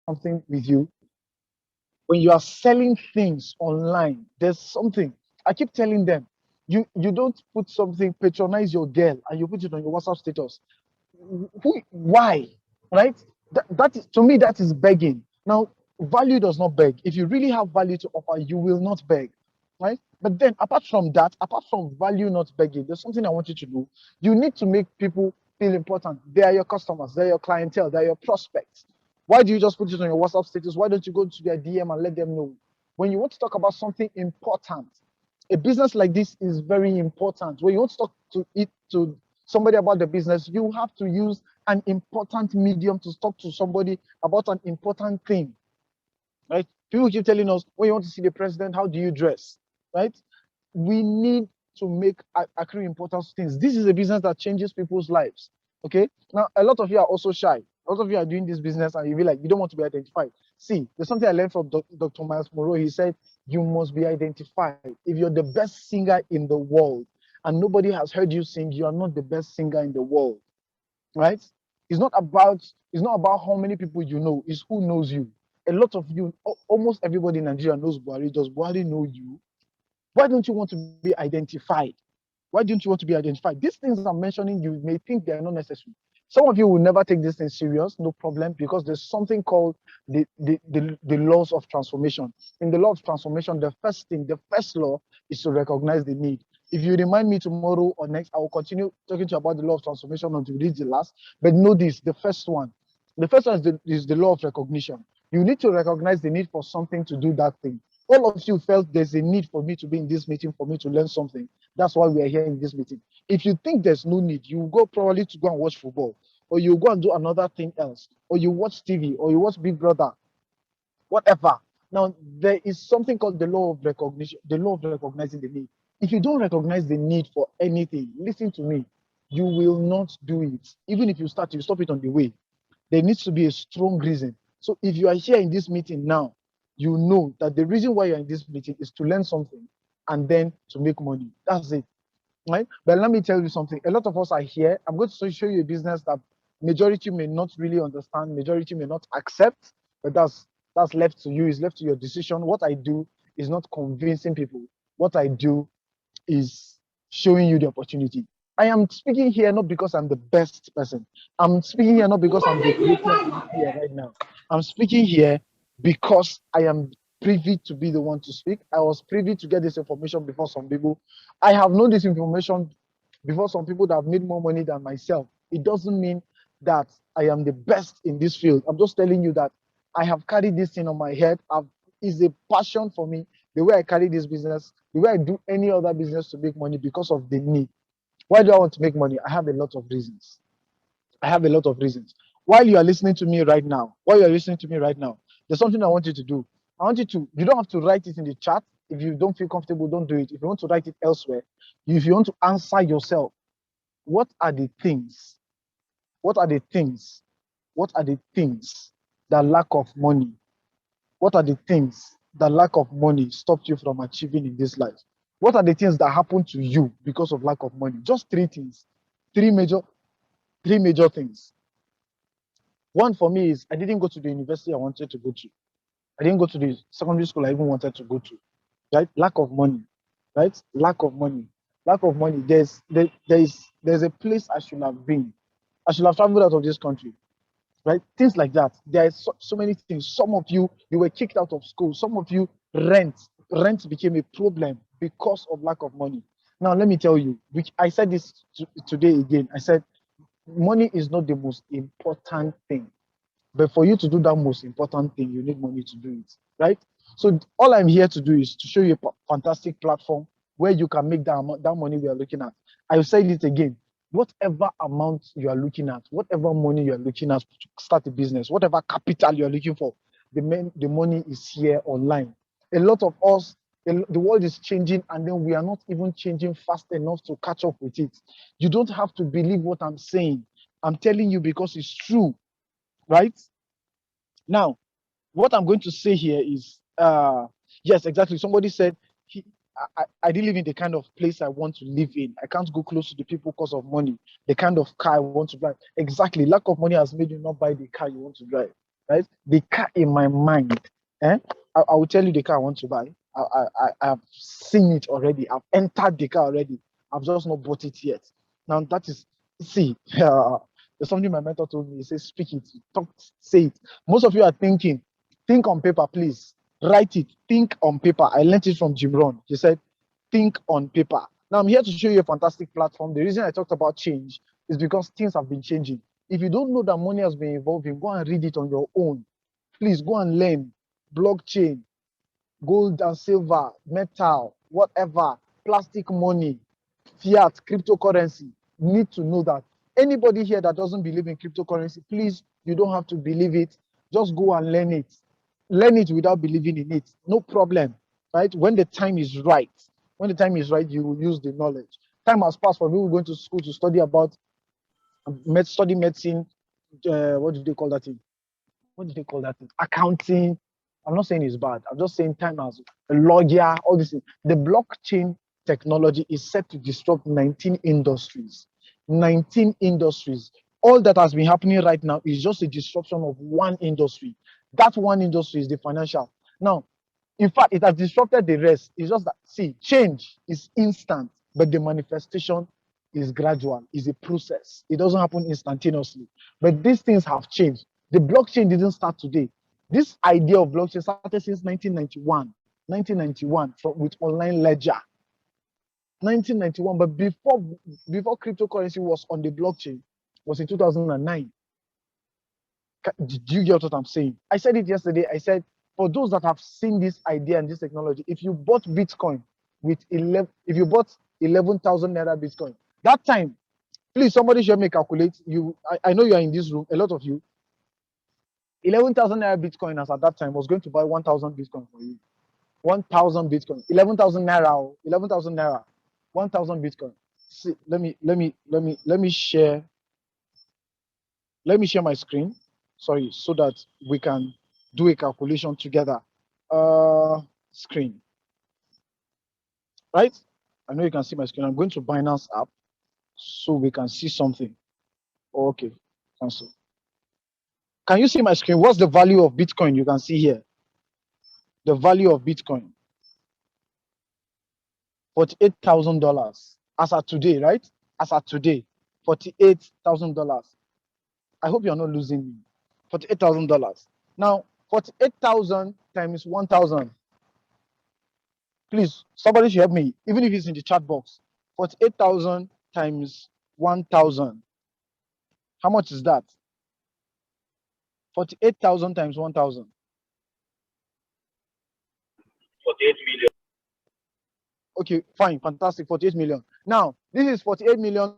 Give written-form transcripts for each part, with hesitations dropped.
something with you. When you are selling things online, there's something. I keep telling them, you don't put something, patronize your girl, and you put it on your WhatsApp status. Why? Right? That is, to me, that is begging. Now, value does not beg. If you really have value to offer, you will not beg. Right? But then, apart from that, apart from value not begging, there's something I want you to do. You need to make people feel important. They are your customers, they're your clientele, they're your prospects. Why do you just put it on your WhatsApp status? Why don't you go to their DM and let them know? When you want to talk about something important, a business like this is very important. When you want to talk to it to somebody about the business, you have to use an important medium to talk to somebody about an important thing. Right? People keep telling us, when you want to see the president, how do you dress? Right? We need to make accrue importance things. This is a business that changes people's lives. Okay. Now, a lot of you are also shy. A lot of you are doing this business and you be like, you don't want to be identified. See, there's something I learned from Dr. Miles Monroe. He said, you must be identified. If you're the best singer in the world and nobody has heard you sing, you are not the best singer in the world. Right? It's not about how many people you know, it's who knows you. A lot of you, almost everybody in Nigeria knows Buhari. Does Buhari know you? Why don't you want to be identified? Why don't you want to be identified? These things I'm mentioning, you may think they're not necessary. Some of you will never take this thing serious, no problem, because there's something called the laws of transformation. In the law of transformation, the first law is to recognize the need. If you remind me tomorrow or next, I will continue talking to you about the law of transformation until we reach the last. But know this, the first one is the law of recognition. You need to recognize the need for something to do that thing. All of you felt there's a need for me to be in this meeting, for me to learn something. That's why we are here in this meeting. If you think there's no need, you go probably to go and watch football, or you go and do another thing else, or you watch TV, or you watch Big Brother, whatever. Now, there is something called the law of recognition, the law of recognizing the need. If you don't recognize the need for anything, listen to me, you will not do it. Even if you start, you stop it on the way. There needs to be a strong reason. So if you are here in this meeting now, you know that the reason why you're in this meeting is to learn something and then to make money. That's it. Right? But let me tell you something. A lot of us are here. I'm going to show you a business that majority may not really understand, majority may not accept, but that's left to you, is left to your decision. What I do is not convincing people. What I do is showing you the opportunity. I am speaking here not because I'm the best person. I'm speaking here not because I'm the greatest here right now. I'm speaking here because I am privy to be the one to speak. I was privy to get this information before some people. I have known this information before some people that have made more money than myself. It doesn't mean that I am the best in this field. I'm just telling you that I have carried this thing on my head. It's a passion for me, the way I carry this business, the way I do any other business to make money because of the need. Why do I want to make money? I have a lot of reasons. I have a lot of reasons. While you are listening to me right now, there's something I want you to do. You don't have to write it in the chat. If you don't feel comfortable, don't do it. If you want to write it elsewhere, if you want to answer yourself, what are the things? What are the things? What are the things that lack of money? What are the things that lack of money stopped you from achieving in this life? What are the things that happened to you because of lack of money? Just three things, three major things. One for me is I didn't go to the university I wanted to go to. I didn't go to the secondary school I even wanted to go to. Right? Lack of money. Right? Lack of money. Lack of money. There's a place I should have been. I should have traveled out of this country. Right? Things like that. There are so many things. Some of you were kicked out of school. Some of you rent became a problem because of lack of money. Now let me tell you, which I said this today again. I said money is not the most important thing, but for you to do that most important thing, you need money to do it. Right? So all I'm here to do is to show you a fantastic platform where you can make that money we are looking at. I'll say it again. Whatever amount you are looking at, whatever money you are looking at to start a business, whatever capital you are looking for, the money is here online. A lot of us, the world is changing, and then we are not even changing fast enough to catch up with it. You don't have to believe what I'm saying. I'm telling you because it's true, right? Now, what I'm going to say here is, yes, exactly. Somebody said, I didn't live in the kind of place I want to live in. I can't go close to the people because of money. The kind of car I want to drive. Exactly. Lack of money has made you not buy the car you want to drive. right? The car in my mind, I will tell you the car I want to buy. I've seen it already. I've entered the car already. I've just not bought it yet. Now that is, see, there's something my mentor told me. He says, speak it, talk, say it. Most of you are thinking, think on paper, please. Write it, think on paper. I learned it from Jim Rohn. He said, think on paper. Now I'm here to show you a fantastic platform. The reason I talked about change is because things have been changing. If you don't know that money has been evolving, go and read it on your own. Please go and learn blockchain, gold and silver, metal, whatever, plastic money, fiat, cryptocurrency. You need to know that. Anybody here that doesn't believe in cryptocurrency, please, you don't have to believe it. Just go and learn it. Learn it without believing in it. No problem, right? When the time is right, you will use the knowledge. Time has passed for people going to school to study about study medicine. What do they call that thing? What do they call that thing? Accounting. I'm not saying it's bad. I'm just saying time as a lawyer, all this. The blockchain technology is set to disrupt 19 industries. 19 industries. All that has been happening right now is just a disruption of one industry. That one industry is the financial. Now, in fact, it has disrupted the rest. It's just that, see, change is instant, but the manifestation is gradual, is a process. It doesn't happen instantaneously. But these things have changed. The blockchain didn't start today. This idea of blockchain started since 1991. 1991 with online ledger. 1991, but before cryptocurrency was on the blockchain was in 2009. Do you get what I'm saying? I said it yesterday. I said, for those that have seen this idea and this technology, if you bought Bitcoin with 11,000 naira Bitcoin, that time, please, somebody should me calculate. I know you are in this room, a lot of you. 11,000 naira Bitcoin as at that time was going to buy 1,000 Bitcoin for you. 1,000 Bitcoin, 11,000 naira, 11,000 naira, 1,000 Bitcoin. See, let me share my screen. Sorry, so that we can do a calculation together. Screen. Right? I know you can see my screen. I'm going to Binance app so we can see something. Okay, cancel. Can you see my screen? What's the value of Bitcoin? You can see here. The value of Bitcoin. $48,000 as at today, right? As at today, $48,000. I hope you're not losing me. $48,000. Now, 48,000 times 1,000. Please, somebody should help me, even if it's in the chat box. 48,000 times 1,000. How much is that? 48,000 times 1,000. 48 million. Okay, fine, fantastic, 48 million. Now, this is $48 million.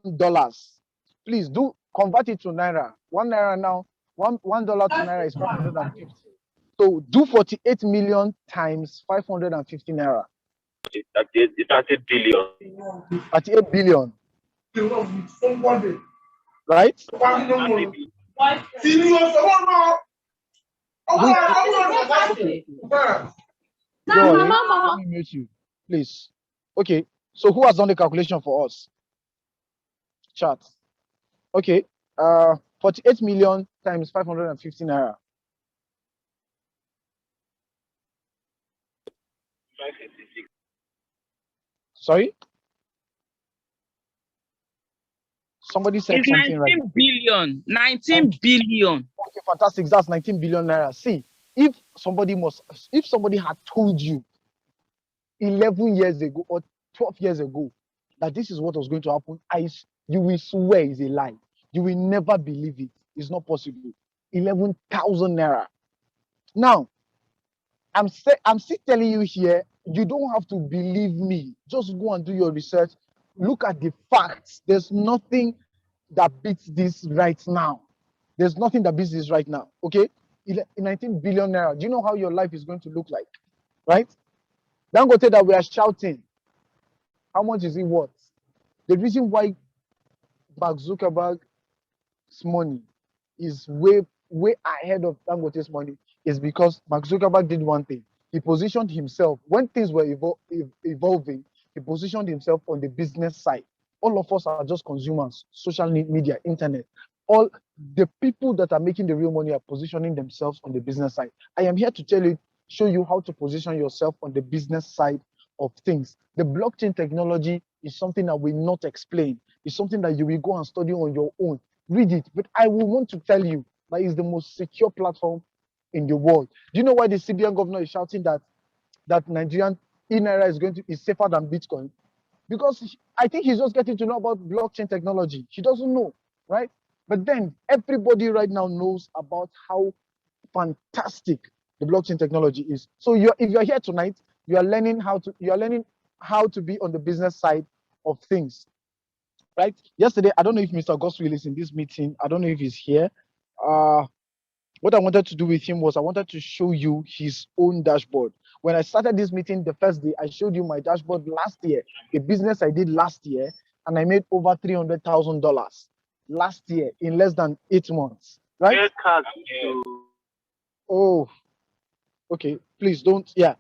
Please do convert it to Naira. 1 Naira now, $1 to Naira is 550. So do 48 million times 550 Naira. 38 billion. 38 billion. Right? Okay. Joy, let me mute you, please. Okay, so who has done the calculation for us? Chat. Okay, 48 million times 550 Naira. 556. Sorry? Somebody said it's something 19 right. billion. 19 billion. Okay, fantastic. That's 19 billion Naira. See, if somebody had told you 11 years ago or 12 years ago that this is what was going to happen, you will swear it's a lie. You will never believe it. It's not possible. 11,000 Naira. Now, I'm still telling you here, you don't have to believe me. Just go and do your research. Look at the facts. There's nothing that beats this right now. There's nothing that beats this right now. Okay? 19 billion Naira. Do you know how your life is going to look like? Right? Dangote that we are shouting. How much is it worth? The reason why Mark Zuckerberg's money is way ahead of Dangote's money is because Mark Zuckerberg did one thing. He positioned himself when things were evolving. He positioned himself on the business side. All of us are just consumers, social media, internet. all the people that are making the real money are positioning themselves on the business side. I am here to show you how to position yourself on the business side of things. The blockchain technology is something that will not explain. It's something that you will go and study on your own. Read it, but I will want to tell you that it's the most secure platform in the world. Do you know why the CBN governor is shouting that Nigerian e-naira is safer than Bitcoin? Because I think he's just getting to know about blockchain technology. He doesn't know, right? But then everybody right now knows about how fantastic the blockchain technology is. So if you're here tonight, you are learning how to be on the business side of things, right? Yesterday, I don't know if Mr. Goswill is in this meeting. I don't know if he's here. What I wanted to do with him was I wanted to show you his own dashboard. When I started this meeting the first day, I showed you my dashboard last year, the business I did last year, and I made over $300,000 last year in less than 8 months, right? Oh, okay. Please don't. Yeah,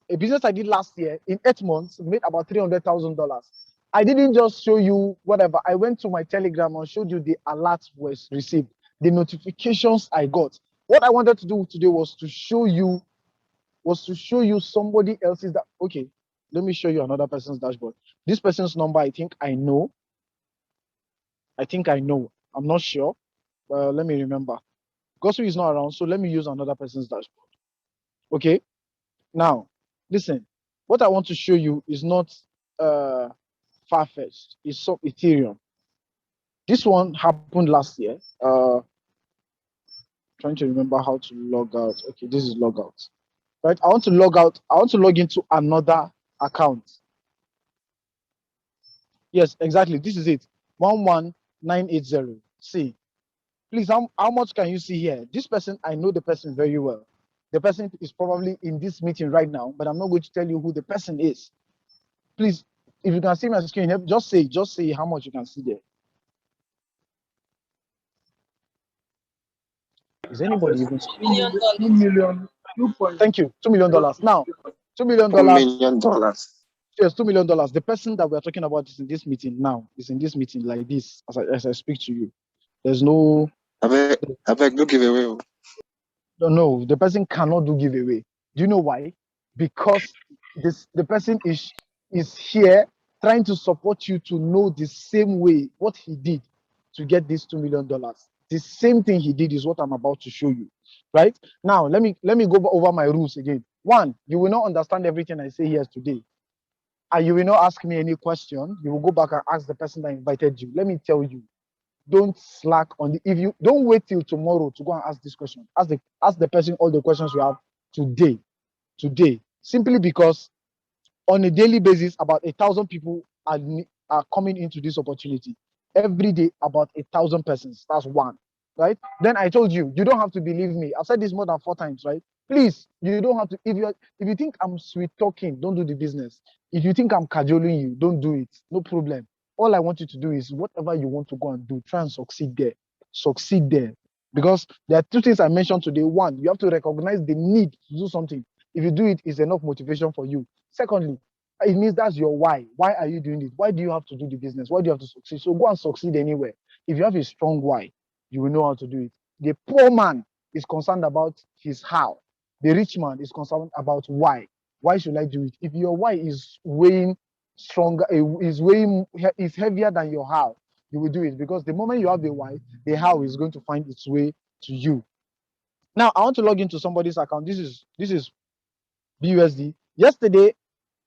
a business I did last year in 8 months made about $300,000. I didn't just show you whatever. I went to my Telegram and showed you the alerts was received, the notifications I got. What I wanted to do today was to show you somebody else's that. Okay, let me show you another person's dashboard. This person's number, I think I know. I'm not sure. Let me remember. Gospel is not around, so let me use another person's dashboard. Okay. Now, listen. What I want to show you is not far-fetched. It's some Ethereum. This one happened last year. Trying to remember how to log out. Okay, this is log out. Right? I want to log out. I want to log into another account. Yes, exactly. This is it. 11980. See, please, how much can you see here? This person, I know the person very well. The person is probably in this meeting right now, but I'm not going to tell you who the person is. Please, if you can see my screen, just say how much you can see there. Is anybody even $2 million? Thank you. $2 million. Now, $2 million. $2 million. Yes, $2 million. The person that we're talking about is in this meeting now. Is in this meeting like this as I speak to you. There's no. I beg, no giveaway. No, the person cannot do giveaway. Do you know why? Because the person is here trying to support you to know the same way what he did to get this $2 million. The same thing he did is what I'm about to show you. Right now, let me go over my rules again. One, you will not understand everything I say here today, and you will not ask me any question. You will go back and ask the person that invited you. Let me tell you, don't slack on if you don't wait till tomorrow to go and ask this question. Ask the person all the questions you have today. Simply because on a daily basis, about 1,000 people are coming into this opportunity. Every day, about 1,000 persons. That's one, right? Then I told you, you don't have to believe me. I've said this more than 4 times, right? Please, you don't have to. If you think I'm sweet talking, don't do the business. If you think I'm cajoling you, don't do it. No problem. All I want you to do is whatever you want to go and do, try and succeed there. Succeed there. Because there are 2 things I mentioned today. One, you have to recognize the need to do something. If you do it, it's enough motivation for you. Secondly, it means that's your why. Why are you doing it? Why do you have to do the business? Why do you have to succeed? So go and succeed anywhere. If you have a strong why, you will know how to do it. The poor man is concerned about his how. The rich man is concerned about why. Why should I do it? If your why is weighing stronger, is heavier than your how, you will do it, because the moment you have the why, the how is going to find its way to you. Now I want to log into somebody's account. This is BUSD. Yesterday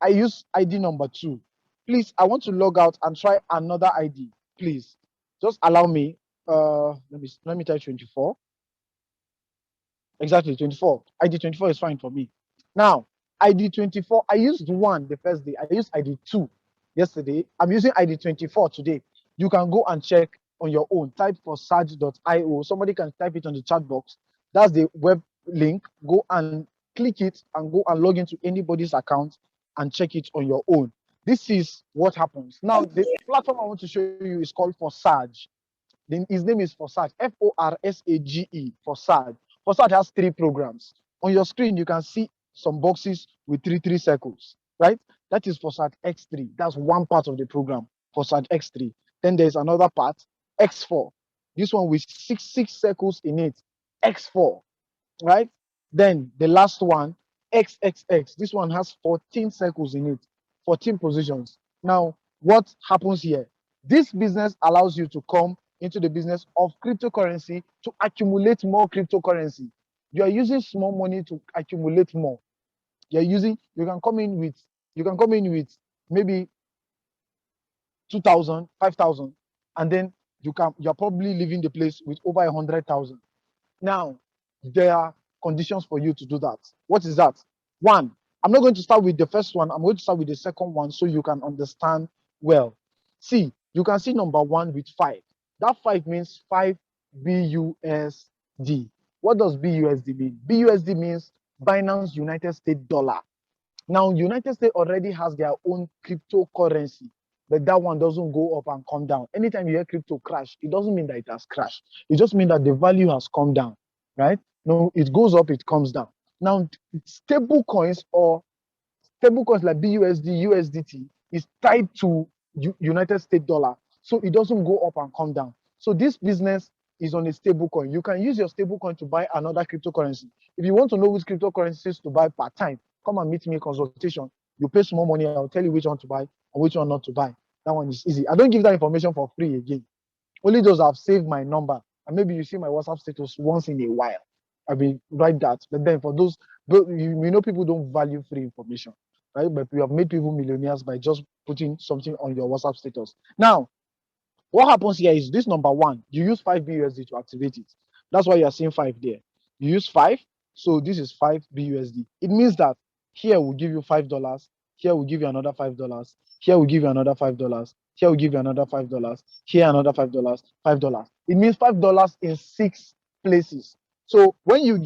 I used ID number 2. Please, I want to log out and try another ID. Please, just allow me. Let me type 24. Exactly, 24. ID 24 is fine for me. Now, ID 24, I used 1 the first day. I used ID 2 yesterday. I'm using ID 24 today. You can go and check on your own. Type FORSAGE.io. Somebody can type it on the chat box. That's the web link. Go and click it and go and log into anybody's account and check it on your own. This is what happens. Now, the platform I want to show you is called FORSAGE. His name is FORSAGE, FORSAGE, FORSAGE. FORSAGE has 3 programs. On your screen, you can see some boxes with 3 circles, right? That is FORSAGE X3. That's one part of the program, FORSAGE X3. Then there's another part, X4. This one with six circles in it, X4, right? Then the last one, XXX. This one has 14 circles in it, 14 positions. Now, what happens here? This business allows you to come into the business of cryptocurrency to accumulate more cryptocurrency. You are using small money to accumulate more. You can come in with maybe 2,000, 5,000, and then you're probably leaving the place with over 100,000. Now, there are conditions for you to do that. What is that? One, I'm not going to start with the first one. I'm going to start with the second one so you can understand well. See, you can see number one with 5. That 5 means 5 BUSD. What does BUSD mean? BUSD means Binance United States dollar. Now, United States already has their own cryptocurrency, but that one doesn't go up and come down. Anytime you hear crypto crash, it doesn't mean that it has crashed. It just means that the value has come down, right? No, it goes up, it comes down. Now, stable coins like BUSD, USDT is tied to United States dollar, so it doesn't go up and come down. So this business is on a stable coin. You can use your stable coin to buy another cryptocurrency. If you want to know which cryptocurrencies to buy per time, come and meet me in consultation. You pay small money, I'll tell you which one to buy and which one not to buy. That one is easy. I don't give that information for free again. Only those I've saved my number, and maybe you see my WhatsApp status once in a while. I will write that. But then for those, you know, people don't value free information, right? But we have made people millionaires by just putting something on your WhatsApp status. Now, what happens here is this number one, you use 5 BUSD to activate it. That's why you are seeing 5 there. You use 5, so this is 5 BUSD. It means that here we'll give you $5, here we'll give you another $5, here we'll give you another $5, here we'll give you another $5, here another $5, $5. It means $5 in 6 places. So when you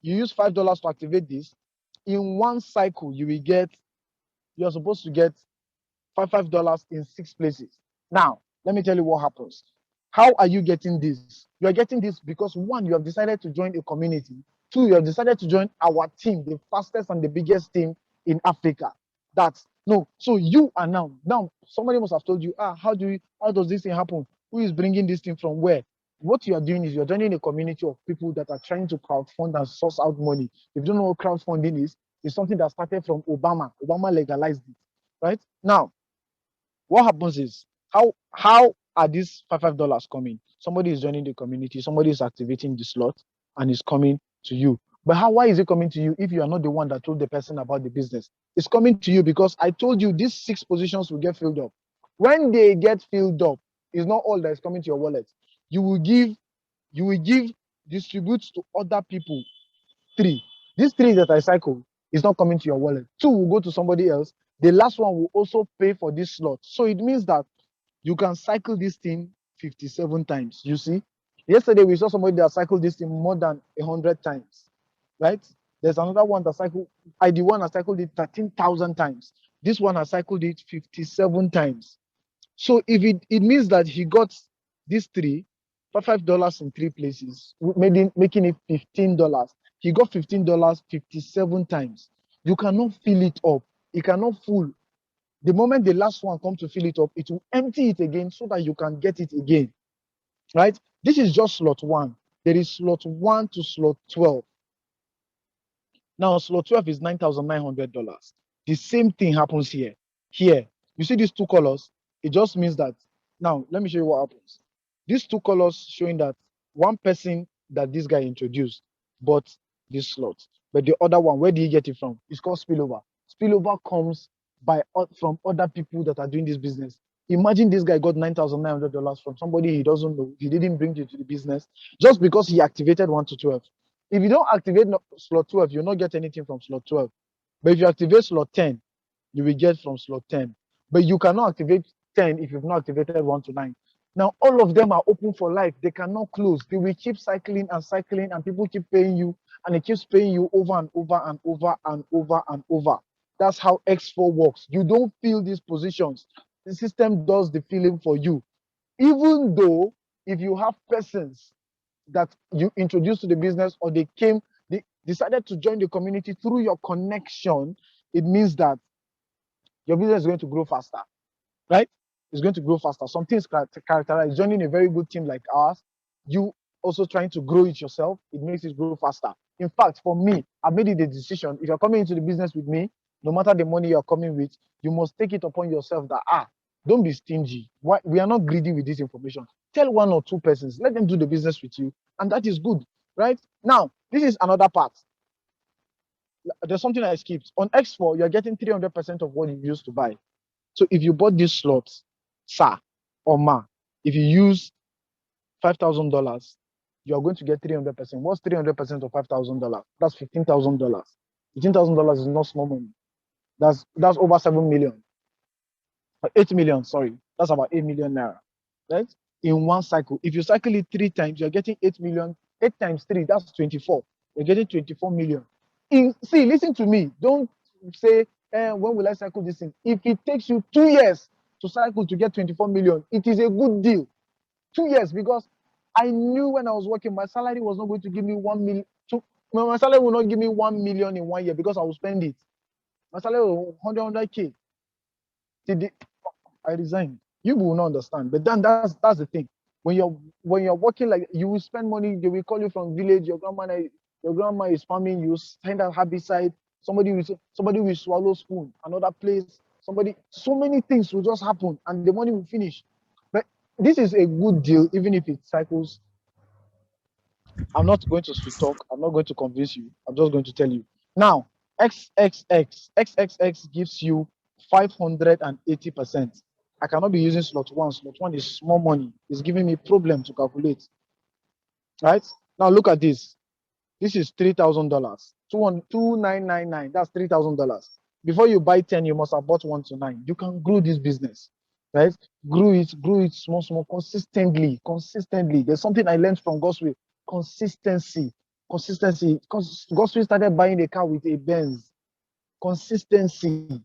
use $5 to activate this, in one cycle, you're supposed to get $5 in 6 places. Now, let me tell you what happens. How are you getting this? You are getting this because one, you have decided to join a community. Two, you have decided to join our team, the fastest and the biggest team in Africa. So you are now somebody must have told you, how does this thing happen? Who is bringing this thing from where? What you are doing is you're joining a community of people that are trying to crowdfund and source out money. If you don't know what crowdfunding is, it's something that started from Obama. Obama legalized it, right? Now, what happens is how are these $5 coming? Somebody is joining the community, somebody is activating the slot and is coming to you. But why is it coming to you if you are not the one that told the person about the business? It's coming to you because I told you these 6 positions will get filled up. When they get filled up, it's not all that is coming to your wallet. You will distribute to other people 3. These 3 that I cycle is not coming to your wallet. 2 will go to somebody else. The last one will also pay for this slot. So it means that you can cycle this thing 57 times. You see, yesterday we saw somebody that cycled this thing more than 100 times, right? There's another one that cycled, ID one has cycled it 13,000 times. This one has cycled it 57 times. So if it means that he got these 3 for $5 in 3 places, making it $15. He got $15 57 times. You cannot fill it up. It cannot full. The moment the last one comes to fill it up, it will empty it again so that you can get it again, right? This is just slot 1. There is slot 1 to slot 12. Now, slot 12 is $9,900. The same thing happens here. Here, you see these 2 colors? It just means that, now, let me show you what happens. These 2 colors showing that one person that this guy introduced bought this slot. But the other one, where did he get it from? It's called spillover. Spillover comes from other people that are doing this business. Imagine this guy got $9,900 from somebody he doesn't know. He didn't bring it to the business just because he activated 1 to 12. If you don't activate slot 12, you'll not get anything from slot 12. But if you activate slot 10, you will get from slot 10. But you cannot activate 10 if you've not activated 1 to 9. Now, all of them are open for life. They cannot close. They will keep cycling and cycling, and people keep paying you, and it keeps paying you over and over and over and over and over. That's how X4 works. You don't fill these positions. The system does the filling for you. Even though if you have persons that you introduced to the business or they decided to join the community through your connection, it means that your business is going to grow faster, right? It's going to grow faster. Some things characterize joining a very good team like ours. you also trying to grow it yourself, it makes it grow faster. In fact, for me, I made it a decision. If you're coming into the business with me, no matter the money you're coming with, you must take it upon yourself that don't be stingy. Why we are not greedy with this information. Tell one or two persons, let them do the business with you, and that is good, right? Now, this is another part. There's something I skipped. On X4, you're getting 300% of what you used to buy. So if you bought these slots, sir or ma, if you use $5,000, you're going to get 300%. What's 300% of $5,000? That's $15,000. $15,000 is not small money. That's over 7 million. 8 million, sorry. That's about 8 million naira, right? In one cycle. If you cycle it 3 times, you're getting 8 million. 8 times 3, that's 24. You're getting 24 million. See, listen to me. Don't say, when will I cycle this thing? If it takes you 2 years to cycle to get 24 million, it is a good deal. 2 years, because I knew when I was working, my salary was not going to give me 1 million. My salary will not give me 1 million in 1 year because I will spend it. My salary was 100K. I resigned. You will not understand. But then that's the thing. When you're working, like, you will spend money, they will call you from village, your grandma is farming, you spend at herbicide, somebody will swallow spoon, another place, so many things will just happen and the money will finish. But this is a good deal, even if it cycles. I'm not going to sweet talk, I'm not going to convince you, I'm just going to tell you. Now, XXX gives you 580%. I cannot be using slot 1. Slot 1 is small money. It's giving me problem to calculate. Right? Now look at this. This is $3,000. 2,999. That's $3,000. Before you buy 10, you must have bought 1 to 9. You can grow this business. Right? Grow it small, consistently. There's something I learned from Gospel. Consistency. Gospel started buying a car with a Benz. Consistency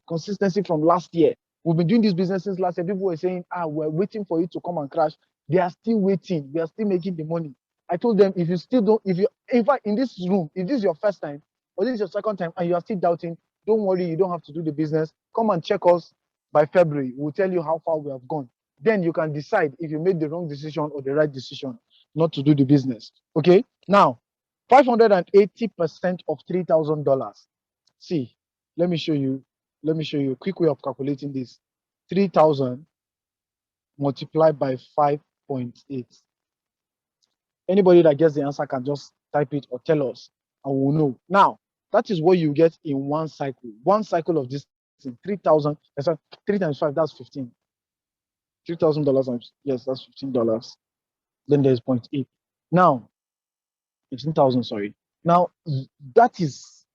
from last year. We've been doing this business since last year. People were saying, we're waiting for it to come and crash. They are still waiting. We are still making the money. I told them, in fact, in this room, if this is your first time or this is your second time and you are still doubting, don't worry, you don't have to do the business. Come and check us by February. We'll tell you how far we have gone. Then you can decide if you made the wrong decision or the right decision not to do the business. Okay? Now, 580% of $3,000. See, let me show you a quick way of calculating this. 3,000 multiplied by 5.8. Anybody that gets the answer can just type it or tell us and we'll know. Now, that is what you get in one cycle. One cycle of this thing, 3,000, 3 times 5, that's 15. $3,000, yes, that's $15. Then there's 0.8. Now, 15,000, sorry. Now, that is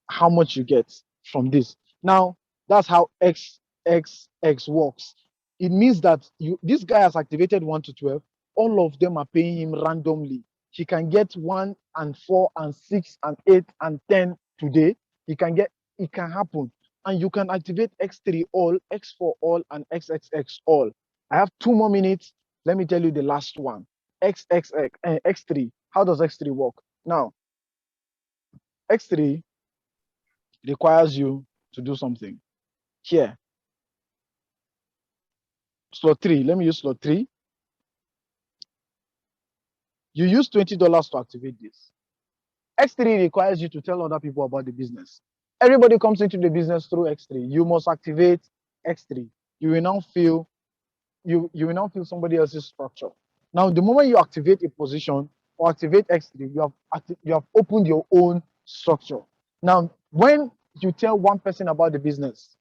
how much you get from this. Now, that's how XXX works. It means that this guy has activated 1 to 12. All of them are paying him randomly. He can get 1 and 4 and 6 and 8 and 10 today. It can happen. And you can activate X3 all, X4 all, and XXX all. I have 2 more minutes. Let me tell you the last one. X3. How does X3 work? Now, X3 requires you to do something. Here, slot 3. Let me use slot 3. You use $20 to activate this. X3 requires you to tell other people about the business. Everybody comes into the business through X3. You must activate X3. You will now feel somebody else's structure. Now, the moment you activate a position or activate X3, you have opened your own structure. Now, when you tell one person about the business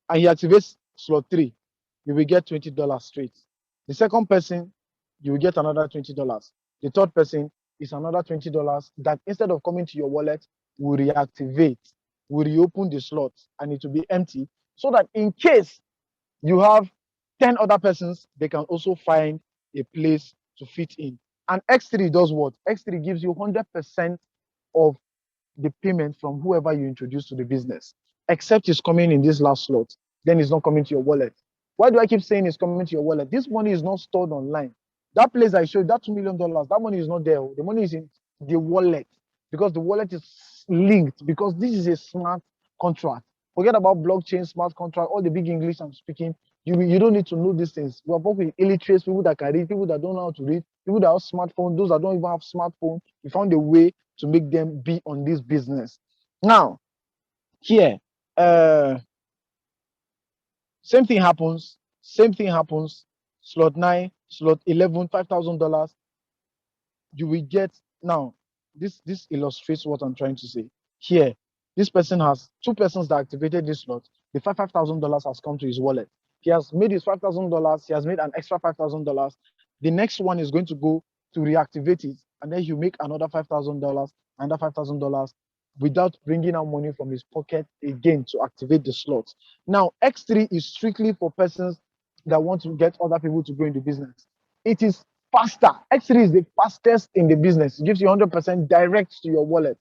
and he activates slot 3, you will get $20 straight. The second person, you will get another $20. The third person is another $20 that instead of coming to your wallet, will reactivate, will reopen the slot, and it will be empty, so that in case you have 10 other persons, they can also find a place to fit in. And X3 does what? X3 gives you 100% of the payment from whoever you introduce to the business, except it's coming in this last slot. Then it's not coming to your wallet. Why do I keep saying it's coming to your wallet? This money is not stored online. That place I showed, that $2 million, that money is not there. The money is in the wallet because the wallet is linked, because this is a smart contract. Forget about blockchain, smart contract, all the big English I'm speaking. You don't need to know these things. We are working with illiterates, people that can read, people that don't know how to read, people that have smartphones, those that don't even have smartphone. We found a way to make them be on this business. Now, here, same thing happens. Same thing happens. Slot 9, slot 11, $5,000. You will get now. This illustrates what I'm trying to say. Here, this person has two persons that activated this slot. The $5,000 has come to his wallet. He has made his $5,000. He has made an extra $5,000. The next one is going to go to reactivate it, and then he'll make another $5,000, another $5,000 without bringing out money from his pocket again to activate the slot. Now, X3 is strictly for persons that want to get other people to go into business. It is faster. X3 is the fastest in the business. It gives you 100% direct to your wallet.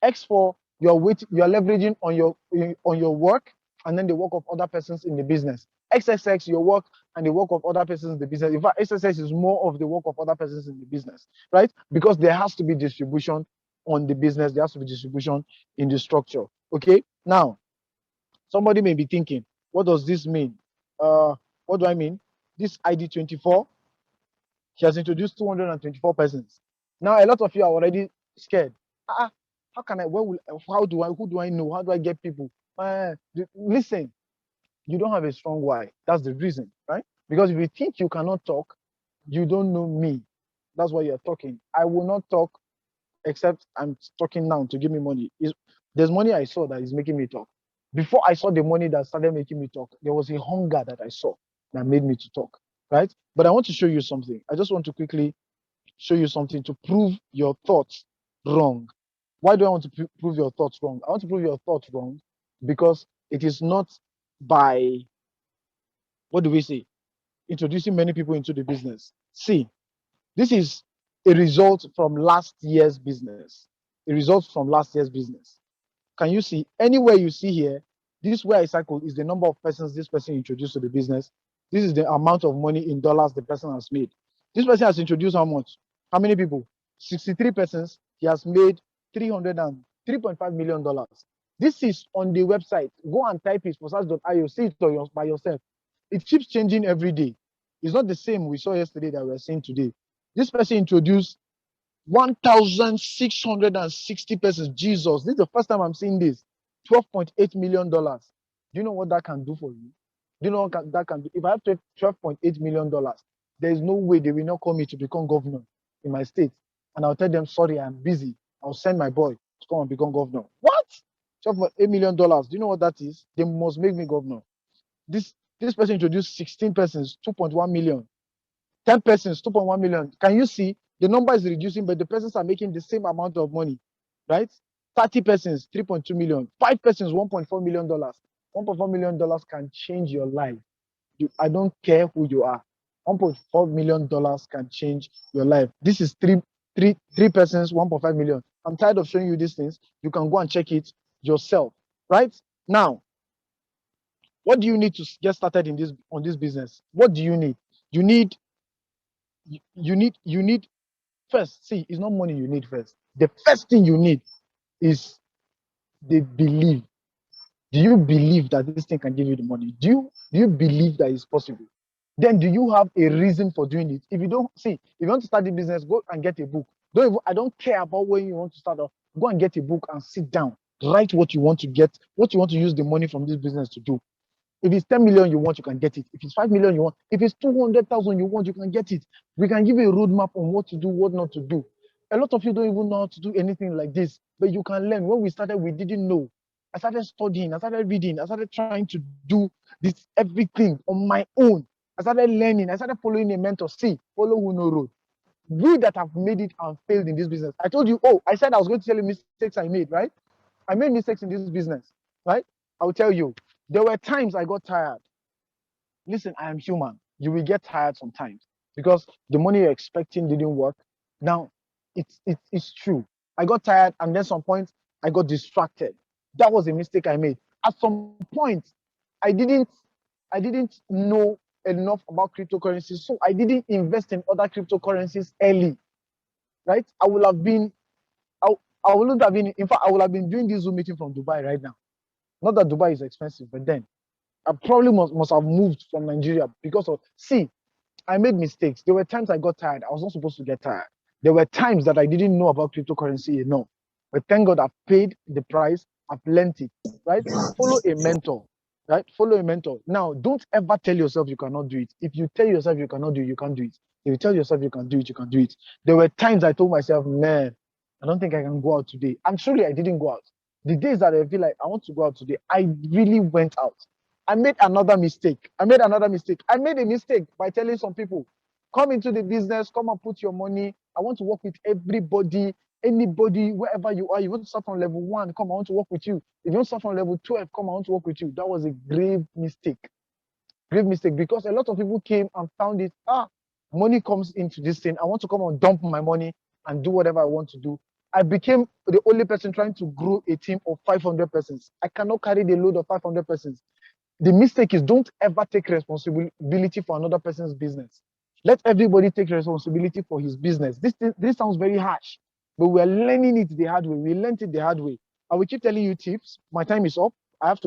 X4, you're leveraging on your work and then the work of other persons in the business. XXX, your work and the work of other persons in the business. In fact, XXX is more of the work of other persons in the business, right? Because there has to be distribution on the business. There has to be distribution in the structure. Okay. Now, somebody may be thinking, what does this mean? What do I mean? This ID 24, he has introduced 224 persons. Now, a lot of you are already scared. How can I? How do I? Who do I know? How do I get people? Listen, you don't have a strong why. That's the reason, right? Because if you think you cannot talk, you don't know me. That's why you're talking. I will not talk except I'm talking now to give me money. There's money I saw that is making me talk. Before I saw the money that started making me talk, there was a hunger that I saw that made me to talk, right? But I want to show you something. I just want to quickly show you something to prove your thoughts wrong. Why do I want to prove your thoughts wrong? I want to prove your thoughts wrong because it is not by, what do we say, introducing many people into the business. See, this is a result from last year's business. A result from last year's business. Can you see anywhere you see here? This way I cycle is the number of persons this person introduced to the business. This is the amount of money in dollars the person has made. This person has introduced how much? How many people? 63 persons. He has made $3.5 million. This is on the website. Go and type it, FORSAGE.io. See it by yourself. It keeps changing every day. It's not the same we saw yesterday that we're seeing today. This person introduced 1,660 persons. Jesus, this is the first time I'm seeing this. $12.8 million. Do you know what that can do for you? Do you know what that can do? If I have $12.8 million, there is no way they will not call me to become governor in my state. And I'll tell them, sorry, I'm busy. I'll send my boy to come and become governor. What? $12.8 million. Do you know what that is? They must make me governor. This person introduced 16 persons, 2.1 million. 10 persons, 2.1 million. Can you see? The number is reducing, but the persons are making the same amount of money, right? 30 persons, 3.2 million. 5 persons, $1.4 million. $1.4 million can change your life. I don't care who you are. $1.4 million can change your life. This is three persons, 1.5 million. I'm tired of showing you these things. You can go and check it yourself, right? Now, what do you need to get started on this business? What do you need? You need first, see, it's not money you need first. The first thing you need is the belief. Do you believe that this thing can give you the money? Do you believe that it's possible? Then do you have a reason for doing it? If you don't, see, if you want to start the business, go and get a book. I don't care about when you want to start off. Go and get a book and sit down. Write what you want to get, what you want to use the money from this business to do. If it's 10 million you want, you can get it. If it's 5 million you want, if it's 200,000 you want, you can get it. We can give you a roadmap on what to do, what not to do. A lot of you don't even know how to do anything like this, but you can learn. When we started, we didn't know. I started studying, I started reading, I started trying to do this everything on my own. I started learning, I started following a mentor. See, follow who no road. We that have made it and failed in this business. I told you, I said I was going to tell you mistakes I made, right? I made mistakes in this business, right? I'll tell you. There were times I got tired. Listen, I am human. You will get tired sometimes because the money you're expecting didn't work. Now, it's true. I got tired, and then some point I got distracted. That was a mistake I made. At some point, I didn't know enough about cryptocurrencies, so I didn't invest in other cryptocurrencies early. Right? I would have been. I wouldn't have been. In fact, I would have been doing this Zoom meeting from Dubai right now. Not that Dubai is expensive, but then I probably must have moved from Nigeria because of, see, I made mistakes. There were times I got tired. I was not supposed to get tired. There were times that I didn't know about cryptocurrency enough. But thank God I've paid the price. I've learned it, right? Follow a mentor, right? Follow a mentor. Now, don't ever tell yourself you cannot do it. If you tell yourself you cannot do it, you can't do it. If you tell yourself you can do it, you can do it. There were times I told myself, man, I don't think I can go out today. And surely I didn't go out. The days that I feel like I want to go out today, I really went out. I made another mistake. I made a mistake by telling some people, come into the business, come and put your money. I want to work with everybody, anybody, wherever you are. You want to start from level 1, come, I want to work with you. If you want to start from level 12, come, I want to work with you. That was a grave mistake. Grave mistake, because a lot of people came and found it. Money comes into this thing. I want to come and dump my money and do whatever I want to do. I became the only person trying to grow a team of 500 persons. I cannot carry the load of 500 persons. The mistake is, don't ever take responsibility for another person's business. Let everybody take responsibility for his business. This sounds very harsh, but we're learning it the hard way. We learned it the hard way. I will keep telling you tips. My time is up. I have to